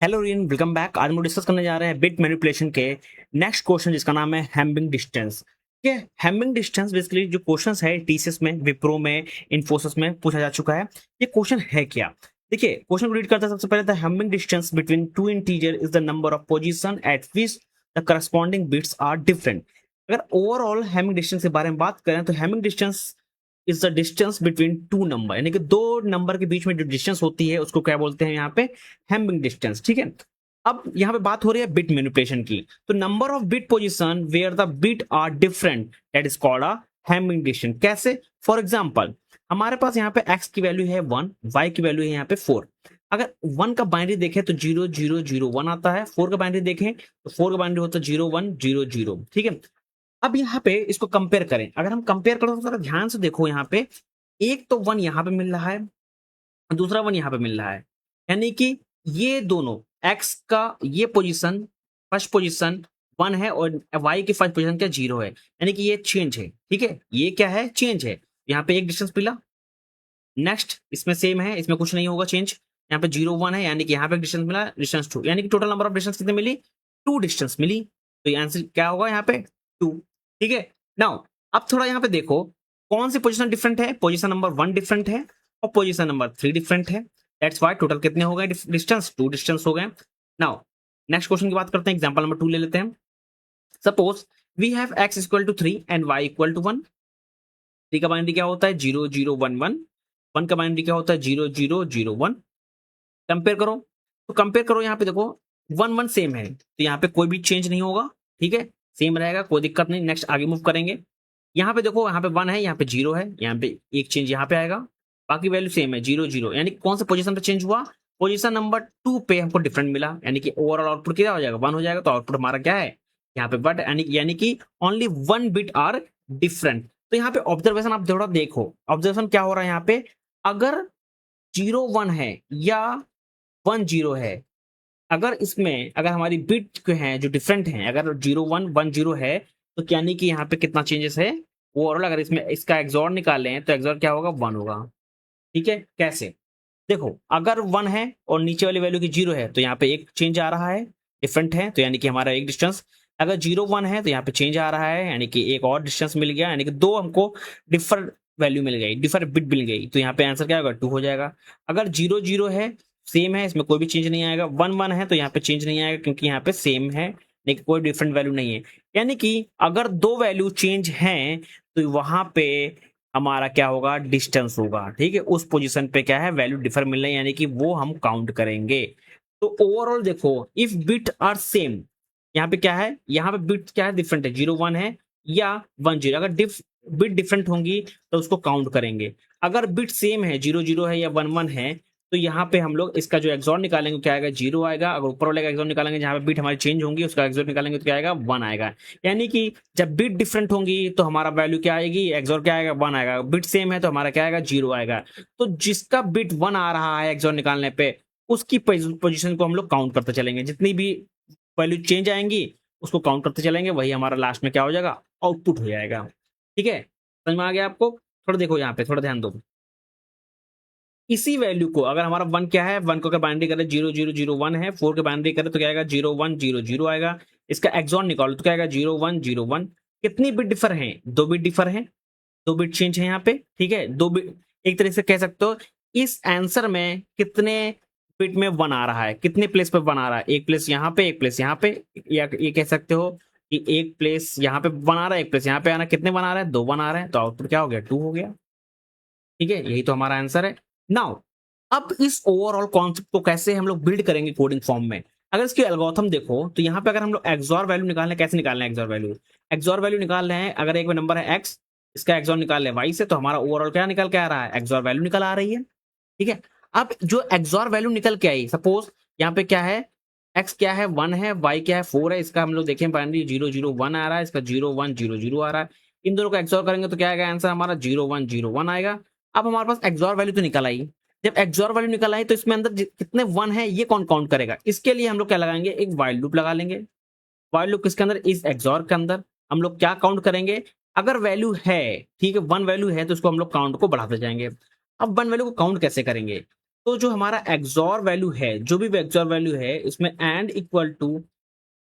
Hello rayon, welcome back. आज हम discuss करने जा रहे हैं बिट मैनिपुलेशन के नेक्स्ट क्वेश्चन, जिसका नाम है हैमिंग डिस्टेंस। ठीक है, हैमिंग डिस्टेंस बेसिकली जो क्वेश्चन है टीसीएस में, विप्रो में, इन्फोसिस में पूछा जा चुका है। ये क्वेश्चन है क्या? देखिए, क्वेश्चन को रीड करते हैं। सबसे पहले the Hamming distance between two integer is the number of position at which the corresponding bits are different. अगर ओवरऑल हैमिंग डिस्टेंस के बारे में बात करें तो Hamming distance is the distance between two number, यानी कि दो नंबर के बीच में जो डिस्टेंस होती है उसको क्या बोलते हैं यहाँ पे? Hamming distance. ठीक है, अब यहाँ पे बात हो रही है बिट मैनिपुलेशन की। तो number of bit position where the bit are different, that is called a Hamming distance. कैसे? फॉर एग्जांपल, हमारे पास यहाँ पे x की वैल्यू है 1, y की वैल्यू है यहाँ पे 4। अगर 1 का बाइनरी देखें तो 0 0 0 1 आता है। 4 का बाइनरी देखें तो 4 का बाइनरी होता है 0 1 0 0। ठीक है, अब यहाँ पे इसको कंपेयर करें। अगर हम कंपेयर करें तो जरा ध्यान से देखो, यहाँ पे एक तो 1 यहाँ पे मिल रहा है, दूसरा 1 यहाँ पे मिल रहा है, यानी कि ये दोनों x का ये पोजीशन, फर्स्ट पोजीशन 1 है और y की फर्स्ट पोजीशन क्या 0 है, यानी कि ये चेंज है। ठीक है, ये क्या है? चेंज है। यहाँ पे एक डिस्टेंस मिला, नेक्स्ट इसमें सेम है, इसमें कुछ नहीं होगा चेंज। यहाँ पे 0 1 है, यानी कि यहाँ पे डिस्टेंस मिला, डिस्टेंस 2, यानी कि टोटल नंबर ऑफ डिस्टेंस कितने मिली? 2 डिस्टेंस मिली। तो ये आंसर क्या होगा यहाँ पे? 2। ठीक है, नाउ अब थोड़ा यहाँ पे देखो कौन सी पोजीशन डिफरेंट है। पोजीशन नंबर 1 डिफरेंट है और पोजीशन नंबर 3 डिफरेंट है। दैट्स व्हाई टोटल कितने हो गए डिस्टेंस? 2 डिस्टेंस हो गए। नाउ नेक्स्ट क्वेश्चन की बात करते हैं। एग्जांपल नंबर 2 ले लेते हैं। Suppose we have x equal to 3 and y equal to 1। 3 का बाइनरी क्या होता है? 0 0 1 1। 1 का बाइनरी क्या होता है? 0 0 0 1। कंपेयर करो, तो कंपेयर करो, यहाँ पे देखो 1 1 सेम है, तो यहाँ पे कोई भी चेंज नहीं होगा। ठीक है, सेम रहेगा, कोई दिक्कत नहीं। नेक्स्ट आगे मूव करेंगे। यहाँ पे देखो, यहाँ पे 1 है, यहाँ पे 0 है, यहाँ पे एक चेंज यहाँ पे आएगा, बाकी वैल्यू सेम है 0 0। यानी कौन सा पोजीशन पे चेंज हुआ? पोजीशन नंबर 2 पे हमको डिफरेंट मिला, यानी कि ओवरऑल आउटपुट क्या हो जाएगा? 1 हो जाएगा। तो आउटपुट हमारा क्या है यहाँ पे? बट यानी कि ओनली 1 बिट आर डिफरेंट। तो यहाँ पे ऑब्जर्वेशन आप थोड़ा देखो, ऑब्जर्वेशन क्या हो रहा है यहाँ पे? अगर 0 1 है या 1 0 है, अगर इसमें अगर हमारी बिट जो है जो डिफरेंट है, अगर 0 1 1 0 है, तो यानी कि यहाँ पे कितना चेंजेस है ओवरऑल? अगर इसमें इसका एक्सऑर निकालें तो एक्सऑर क्या होगा? 1 होगा। ठीक है, कैसे? देखो, अगर 1 है और नीचे वाली वैल्यू की 0 है, तो यहाँ पे एक चेंज आ रहा है, डिफरेंट है, तो यानी कि हमारा एक डिस्टेंस। अगर 0 1 है तो यहाँ पे चेंज आ रहा है, यानी कि एक और डिस्टेंस मिल गया, यानी कि दो हमको डिफर वैल्यू मिल गई, डिफर बिट मिल गई। तो यहाँ पे आंसर क्या होगा? 2 हो जाएगा। अगर 0 0 है, सेम है, इसमें कोई भी चेंज नहीं आएगा। 1 1 है तो यहाँ पे चेंज नहीं आएगा, क्योंकि यहाँ पे सेम है, लेकिन कोई डिफरेंट वैल्यू नहीं है। यानी कि अगर दो वैल्यू चेंज हैं तो वहां पे हमारा क्या होगा? डिस्टेंस होगा। ठीक है, उस पोजीशन पे क्या है? वैल्यू डिफर मिल रही है, यानी कि वो हम काउंट करेंगे। तो ओवरऑल देखो, इफ बिट आर सेम, यहाँ पे क्या है? यहाँ पे बिट क्या है? डिफरेंट है, 0 1 है या 1 0। अगर बिट डिफरेंट होंगी तो उसको काउंट करेंगे। अगर बिट सेम है, 0 0 है या 1 1 है, तो यहाँ पे हम लोग इसका जो एक्सॉर निकालेंगे क्या आएगा? 0 आएगा। अगर ऊपर वाले का एक्सॉर निकालेंगे जहाँ पे बिट हमारी चेंज होंगी, उसका एक्सॉर निकालेंगे तो क्या आएगा? 1 आएगा। यानी कि जब बिट डिफरेंट होंगी तो हमारा वैल्यू क्या आएगी? एक्सॉर क्या आएगा? 1 आएगा। बिट सेम है तो हमारा क्या आएगा? 0 आएगा। तो जिसका बिट 1 आ रहा है एक्सॉर निकालने पे, उसकी पोजीशन को हम लोग काउंट करते चलेंगे। जितनी भी वैल्यू चेंज आएंगी उसको काउंट करते चलेंगे, वही हमारा लास्ट में क्या हो जाएगा? आउटपुट हो जाएगा। ठीक है, समझ में आ गया आपको? थोड़ा देखो यहाँ पे, थोड़ा ध्यान दो। इसी वैल्यू को अगर हमारा 1 क्या है, 1 को अगर बाइनरी करें 0 0 0 1 है, 4 के बाइनरी करें तो क्या आएगा? 0 1 0 0 आएगा। इसका एक्सॉन निकालो तो क्या आएगा? 0 1 0 1। कितनी बिट डिफर है? 2 बिट डिफर है, 2 बिट चेंज है यहाँ पे। ठीक है, 2 बिट, एक तरह से कह सकते हो इस आंसर में कितने बिट में 1 आ रहा है, कितने प्लेस पे 1 आ रहा है? एक प्लेस यहाँ पे, एक प्लेस यहाँ पे, या ये कह सकते हो कि एक प्लेस यहाँ पे 1 आ रहा है, एक प्लेस यहाँ पे आना। कितने 1 आ रहा है? 2 1 आ रहा है। तो आउटपुट क्या हो गया? 2 हो गया। ठीक है, यही तो हमारा आंसर है। नाउ अब इस ओवरऑल कॉन्सेप्ट को कैसे हम लोग बिल्ड करेंगे कोडिंग फॉर्म में? अगर इसकी एल्गोरिथम देखो तो यहाँ पे अगर हम लोग एक्सॉर वैल्यू निकालने, कैसे निकालना है एक्सॉर वैल्यू? एक्सॉर वैल्यू निकाल रहे हैं, अगर एक नंबर है x, इसका एक्सॉर निकाल रहे हैं y से, तो हमारा ओवरऑल क्या निकल के आ रहा है? एक्सॉर वैल्यू निकल आ रही है। ठीक है, अब जो एक्सॉर वैल्यू निकल के आई, सपोज यहाँ पे क्या है? x क्या है? 1 है, y क्या है? 4 है। इसका हम लोग देखें बाइनरी 0 0 1 आ रहा है, इसका 0 1 0 0 आ रहा है। इन दोनों को एक्सॉर करेंगे तो क्या आएगा? आंसर हमारा 0 1 0 1 आएगा। अब हमारे पास एक्सॉर वैल्यू तो निकल आई। जब एक्सॉर वैल्यू निकल आई तो इसमें अंदर कितने 1 है ये कौन काउंट करेगा? इसके लिए हम लोग क्या लगाएंगे? एक व्हाइल लूप लगा लेंगे। व्हाइल लूप किसके अंदर? इस एक्सॉर के अंदर। हम लोग क्या काउंट करेंगे? अगर वैल्यू है, ठीक है, 1 वैल्यू है, तो उसको हम लोग काउंट को बढ़ाते जाएंगे। अब 1 वैल्यू को काउंट कैसे करेंगे? तो जो हमारा एक्सॉर वैल्यू है, जो भी एक्सॉर वैल्यू है, इसमें and equal to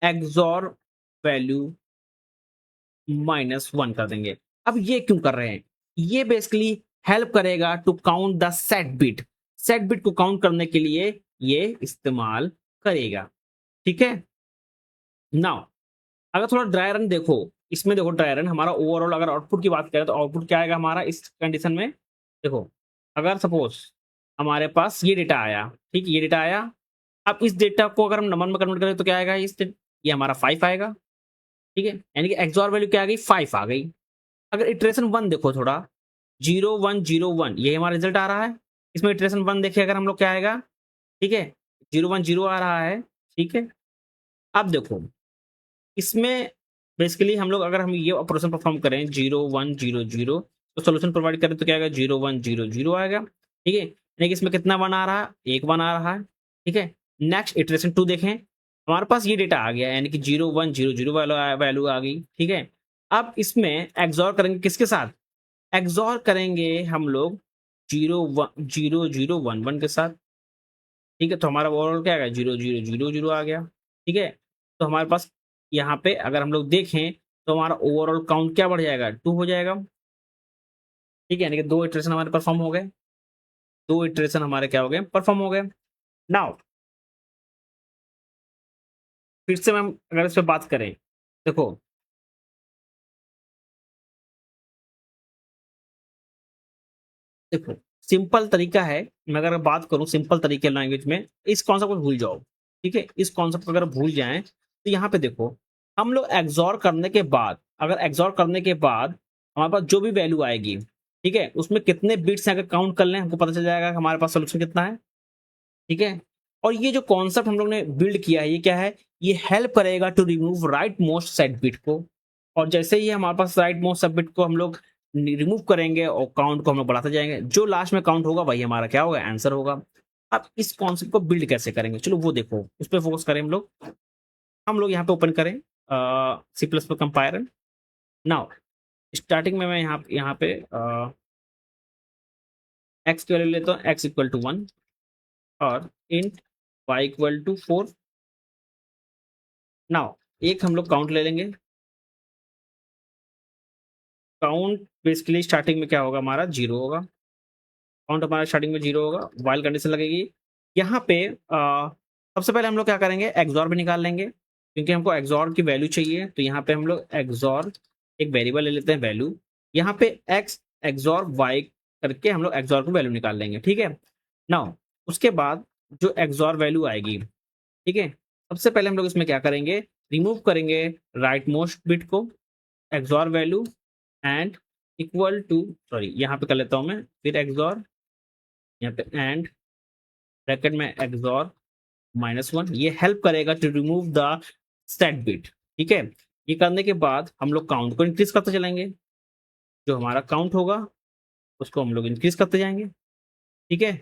XOR value -1 कर देंगे। अब ये क्यों कर रहे हैं? ये बेसिकली हेल्प करेगा to count the set bit. Set bit को काउंट करने के लिए ये इस्तेमाल करेगा। ठीक है। नाउ अगर थोड़ा ड्राई रन देखो, इसमें देखो ड्राई रन हमारा ओवरऑल अगर आउटपुट की बात करें तो आउटपुट क्या आएगा हमारा इस कंडीशन में? देखो, अगर सपोज हमारे पास ये डेटा आया, ठीक, ये डेटा आया। अब इस डेटा को अगर हम नंबर में कन्वर्ट करें तो क्या आएगा? ये हमारा 5 आएगा। ठीक है, यानी कि एक्सऑर वैल्यू क्या आ गई? 5 आ गई। अगर इटरेशन 1 देखो थोड़ा, 0 1 0 1 ये हमारा रिजल्ट आ रहा है। इसमें इटरेशन 1 देखिए अगर हम लोग, क्या आएगा? ठीक है, 0 1 0 आ रहा है। ठीक है। अब देखो, इसमें बेसिकली हम लोग अगर हम ये ऑपरेशन परफॉर्म करें 0 1 0 0, तो सोल्यूशन प्रोवाइड करें तो क्या आएगा? 0 1 0 0 आएगा। ठीक है, यानी कि इसमें कितना 1 आ रहा है? एक 1 आ रहा है। ठीक है। नेक्स्ट इटरेशन 2 देखें, हमारे पास ये डेटा आ गया, यानी कि 0 1 0 0 वैल्यू आ गई। ठीक है। अब इसमें एक्सॉर करेंगे किसके साथ? एक्सॉर करेंगे हम लोग 0 1 0 0 1 1 के साथ। ठीक है, तो हमारा ओवरऑल क्या आएगा? 0 0 0 0 आ गया। ठीक है, तो हमारे पास यहाँ पे अगर हम लोग देखें तो हमारा ओवरऑल काउंट क्या बढ़ जाएगा? 2 हो जाएगा। ठीक है, यानी कि 2 इटरेशन हमारे परफॉर्म हो गए। 2 इटरेशन हमारे क्या हो गए? परफॉर्म हो गए। नाउ फिर से हम अगर इस पे बात करें, देखो, देखो सिंपल तरीका है। मैं अगर बात करूं सिंपल तरीके लैंग्वेज में, इस कॉन्सेप्ट को भूल जाओ। ठीक है, इस कॉन्सेप्ट को अगर भूल जाएं तो यहाँ पे देखो, हम लोग एग्जॉर करने के बाद, अगर एग्जॉर करने के बाद हमारे पास जो भी वैल्यू आएगी, ठीक है, उसमें कितने बिट्स हैं अगर काउंट कर लें, हमको पता चल जाएगा कि हमारे पास सोल्यूशन कितना है। ठीक है। और ये जो कॉन्सेप्ट हम लोग ने बिल्ड किया है, ये क्या है? ये हेल्प करेगा to remove rightmost set bit को। और जैसे ही हमारे पास राइट मोस्ट सब बिट को हम लोग रिमूव करेंगे और काउंट को हम लोग बढ़ाते जाएंगे, जो लास्ट में काउंट होगा वही हमारा क्या होगा? आंसर होगा। अब इस कॉन्सेप्ट को बिल्ड कैसे करेंगे, चलो वो देखो, उस पर फोकस करें हम लोग। यहाँ पे ओपन करें C plus plus compiler. Now starting में मैं यहाँ पे एक्स की वैल्यू लेता हूँ, एक्स इक्वल टू 1, और int Y equal to 4। Now एक हम लोग काउंट ले लेंगे। काउंट बेसिकली स्टार्टिंग में क्या होगा? हमारा 0 होगा। काउंट हमारा स्टार्टिंग में 0 होगा, वाइल कंडीशन लगेगी। यहाँ पे सबसे पहले हम लोग क्या करेंगे? एक्सॉर भी निकाल लेंगे, क्योंकि हमको एक्सॉर की वैल्यू चाहिए। तो यहाँ पे हम लोग एक्सॉर एक वेरिएबल ले लेते हैं वैल्यू। यहाँ पे एक्स एक्सॉर वाई करके हम लोग एक्सॉर की वैल्यू निकाल लेंगे। ठीक है। नाउ उसके बाद जो एक्सॉर वैल्यू आएगी, ठीक है, सबसे पहले हम लोग इसमें क्या करेंगे? रिमूव करेंगे राइट मोस्ट बिट को, XOR value and equal to, sorry यहाँ पे कर लेता हूँ मैं, फिर एक्सॉर, यहाँ पे एंड ब्रैकेट में एक्सॉर -1। ये हेल्प करेगा to remove the set bit. ठीक है। ये करने के बाद हम लोग काउंट को इंक्रीज करते चलेंगे। जो हमारा काउंट होगा उसको हम लोग इंक्रीज करते जाएंगे। ठीक है।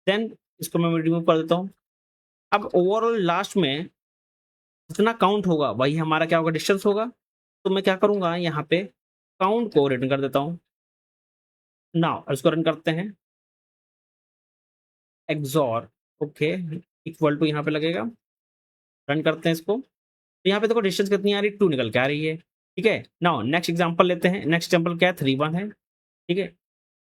देन इसको मैं रिमूव कर देता हूँ। अब ओवरऑल लास्ट में जितना काउंट होगा वही हमारा क्या होगा? डिस्टेंस होगा। तो मैं क्या करूंगा? यहाँ पे काउंट को रिटर्न कर देता हूँ। नाउ इसको रन करते हैं, एक्सॉर, ओके, इक्वल टू यहाँ पे लगेगा। रन करते हैं इसको, तो यहाँ पे देखो डिस्टेंस कितनी आ रही है? 2 निकल के आ रही है। ठीक है। नाउ नेक्स्ट एग्जांपल लेते हैं। नेक्स्ट एग्जांपल क्या है? 3 1 है। ठीक है,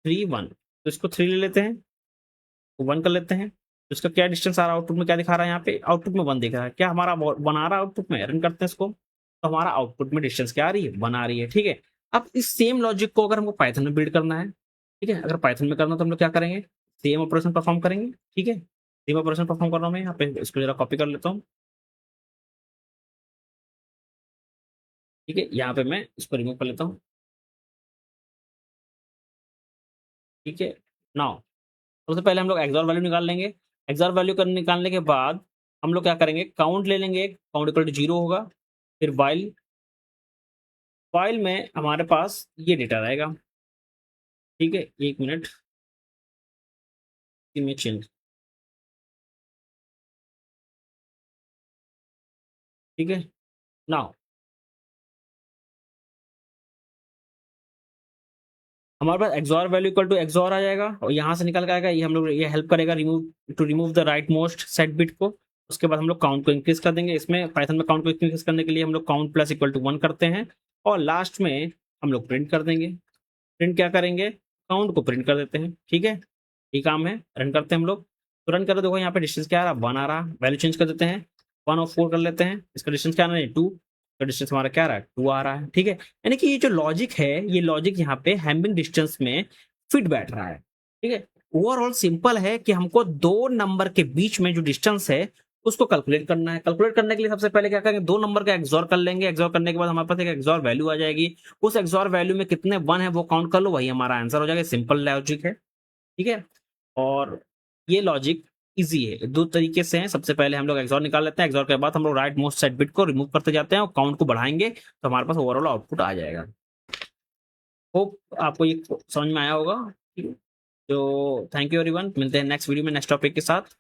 3 1, तो इसको 3 ले लेते हैं, तो 1 कर लेते हैं। तो इसका क्या डिस्टेंस आ रहा है? आउटपुट में क्या दिखा रहा है? यहाँ पे आउटपुट में 1 दिख रहा है। क्या हमारा 1 आ रहा है आउटपुट में? रन करते हैं इसको, तो हमारा आउटपुट में डिस्टेंस क्या आ रही है? 1 आ रही है। ठीक है। अब इस सेम लॉजिक को अगर हमको पाइथन में बिल्ड करना है, ठीक है, अगर पाइथन में करना तो हम लोग क्या करेंगे? सेम ऑपरेशन परफॉर्म करेंगे। ठीक है, सेम ऑपरेशन परफॉर्म कर रहा हूँ मैं यहाँ पे, इसको जरा कॉपी कर लेता हूँ। ठीक है, यहाँ पे मैं इसको रिमूव कर लेता हूँ। ठीक है। नाउ सबसे पहले हम लोग एक्सॉर वैल्यू निकाल लेंगे। एक्सॉर वैल्यू कर निकालने के बाद हम लोग क्या करेंगे? काउंट ले लेंगे, काउंट इक्वल टू 0 होगा। फिर वाइल, वाइल में हमारे पास ये डेटा रहेगा। ठीक है, 1 मिनट, में चेंज। ठीक है। नाउ हमारे पास XOR value equal to XOR आ जाएगा और यहाँ से निकल के आएगा, ये हम लोग ये हेल्प करेगा remove the right most set bit को। उसके बाद हम लोग काउंट को इंक्रीज कर देंगे। इसमें पाइथन में काउंट को इंक्रीज करने के लिए हम लोग काउंट प्लस इक्वल टू 1 करते हैं और लास्ट में हम लोग प्रिंट कर देंगे। प्रिंट क्या करेंगे, काउंट को प्रिंट कर देते हैं। ठीक है, ये काम है। रन करते हैं हम लोग, तो रन कर देखो यहाँ पे डिस्टेंस क्या आ रहा है, 1 आ रहा है। वैल्यू चेंज कर देते हैं, 1 और 4 कर लेते हैं। इसका डिस्टेंस क्या आ रहा है, 2 का डिस्टेंस हमारा क्या आ रहा है, 2 आ रहा है। ठीक है, यानी कि ये जो लॉजिक है, ये लॉजिक यहाँ पे हैमिंग डिस्टेंस में फिट बैठ रहा है। ठीक है, ओवरऑल सिंपल है कि हमको दो नंबर के बीच में जो डिस्टेंस है उसको कैलकुलेट करना है। कैलकुलेट करने के लिए सबसे पहले क्या करेंगे, दो नंबर का एक्सॉर कर लेंगे। एक्सॉर करने के बाद हमारे पास एक एक्सॉर वैल्यू आ जाएगी। उस एक्सॉर वैल्यू में कितने 1 है वो काउंट कर लो, वही हमारा आंसर हो जाएगा। सिंपल लॉजिक है। ठीक है, और ये लॉजिक इजी है। दो तरीके से है, सबसे पहले हम लोग एक्सॉर निकाल लेते हैं। एक्सॉर के बाद हम लोग राइट मोस्ट सेट बिट को रिमूव करते जाते हैं और काउंट को बढ़ाएंगे तो हमारे पास ओवरऑल आउटपुट आ जाएगा। होप आपको ये समझ में आया होगा। ठीक है, तो थैंक यू एवरीवन, मिलते हैं नेक्स्ट वीडियो में नेक्स्ट टॉपिक के साथ।